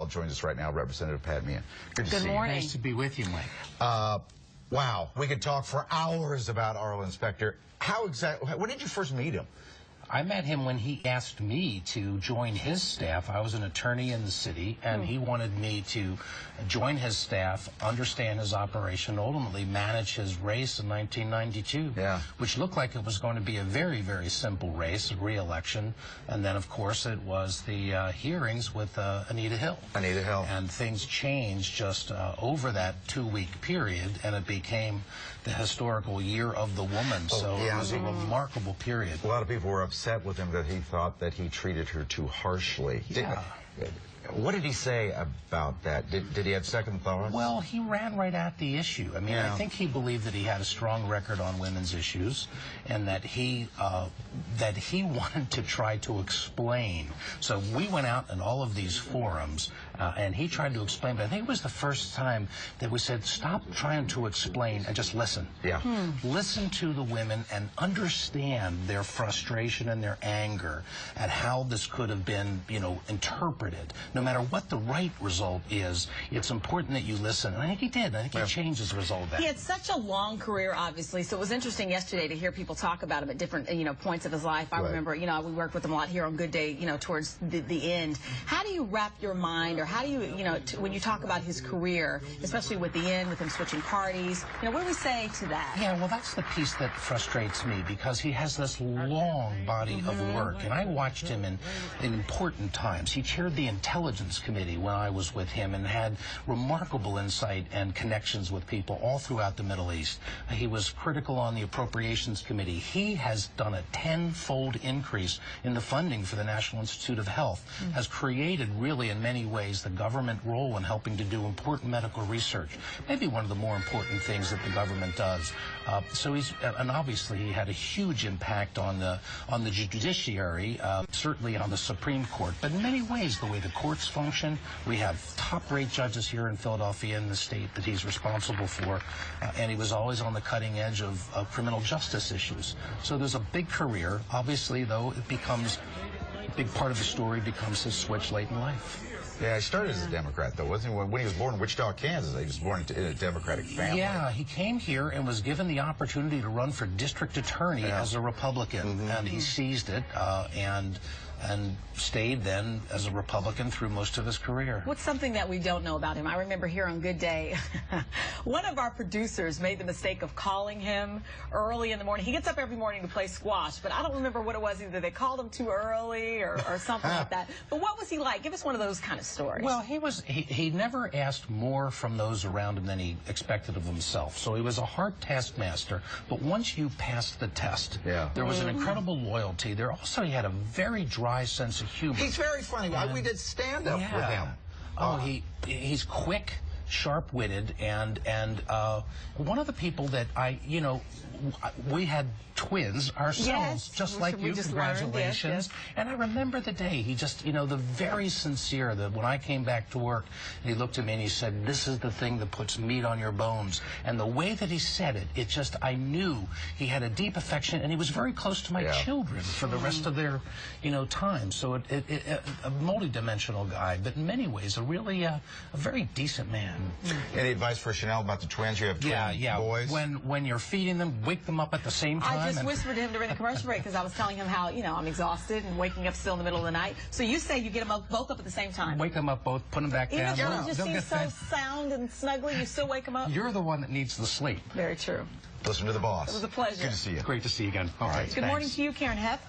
Joins us right now, Representative Pat Meehan. Good to see you. Good morning. Nice to be with you, Mike. Wow, we could talk for hours about Arlen Specter. When did you first meet him? I met him when he asked me to join his staff. I was an attorney in the city, and he wanted me to join his staff, understand his operation, ultimately manage his race in 1992, which looked like it was going to be a very, very simple race, a re-election. And then, of course, it was the hearings with Anita Hill. Anita Hill. And things changed just over that 2-week period, and it became the historical year of the woman. So it was a remarkable period. A lot of people were upset with him that he thought that he treated her too harshly. What did he say about that? Did he have second thoughts? Well, he ran right at the issue. I mean, I think he believed that he had a strong record on women's issues, and that he wanted to try to explain. So we went out in all of these forums, and he tried to explain. But I think it was the first time that we said, stop trying to explain and just listen. Listen to the women and understand their frustration and their anger at how this could have been, interpreted. No matter what the right result is, it's important that you listen. And I think he did. I think he changed as a result of that. He had such a long career, obviously, so it was interesting yesterday to hear people talk about him at different, points of his life. I remember, we worked with him a lot here on Good Day, towards the end. How do you wrap your mind, or how do you, when you talk about his career, especially with the end, with him switching parties, what do we say to that? Yeah, well, that's the piece that frustrates me, because he has this long body of work, and I watched him in important times. He chaired the Intelligence Committee when I was with him and had remarkable insight and connections with people all throughout the Middle East. He was critical on the Appropriations Committee. He has done a 10-fold increase in the funding for the National Institute of Health, has created really in many ways the government role in helping to do important medical research, maybe one of the more important things that the government does. So and obviously he had a huge impact on the judiciary, certainly on the Supreme Court, but in many ways the way the courts function. We have top-rate judges here in Philadelphia in the state that he's responsible for, and he was always on the cutting edge of criminal justice issues. So there's a big career. Obviously, though, it becomes a big part of the story becomes his switch late in life. Yeah, he started as a Democrat, though, wasn't he? When he was born in Wichita, Kansas, he was born in a Democratic family. Yeah, he came here and was given the opportunity to run for district attorney as a Republican, and he seized it and stayed then as a Republican through most of his career. What's something that we don't know about him? I remember here on Good Day, one of our producers made the mistake of calling him early in the morning. He gets up every morning to play squash, but I don't remember what it was. Either they called him too early or something like that. But what was he like? Give us one of those kind of stories. Well, he never asked more from those around him than he expected of himself. So he was a hard taskmaster, but once you passed the test, there was an incredible loyalty. He had a very dry sense of humor. He's very funny. We did stand-up with him. Oh, he's quick, sharp-witted, and one of the people that we had twins ourselves, just like you. Congratulations. And I remember the day he just, the very sincere, that when I came back to work, he looked at me and he said, "This is the thing that puts meat on your bones." And the way that he said it, I knew he had a deep affection, and he was very close to my children for the rest of their, time. So a multi-dimensional guy, but in many ways a really a very decent man. Any advice for Chanel about the twins? You have twin boys. When you're feeding them, wake them up at the same time. I just whispered to him during the commercial break because I was telling him how, I'm exhausted and waking up still in the middle of the night. So you say you get them both up at the same time. Wake them up both, put them back down. Even though you just seem so sound and snuggly, you still wake them up? You're the one that needs the sleep. Very true. Listen to the boss. It was a pleasure. Good to see you. Great to see you again. All right. Good morning to you, Karen Hepp.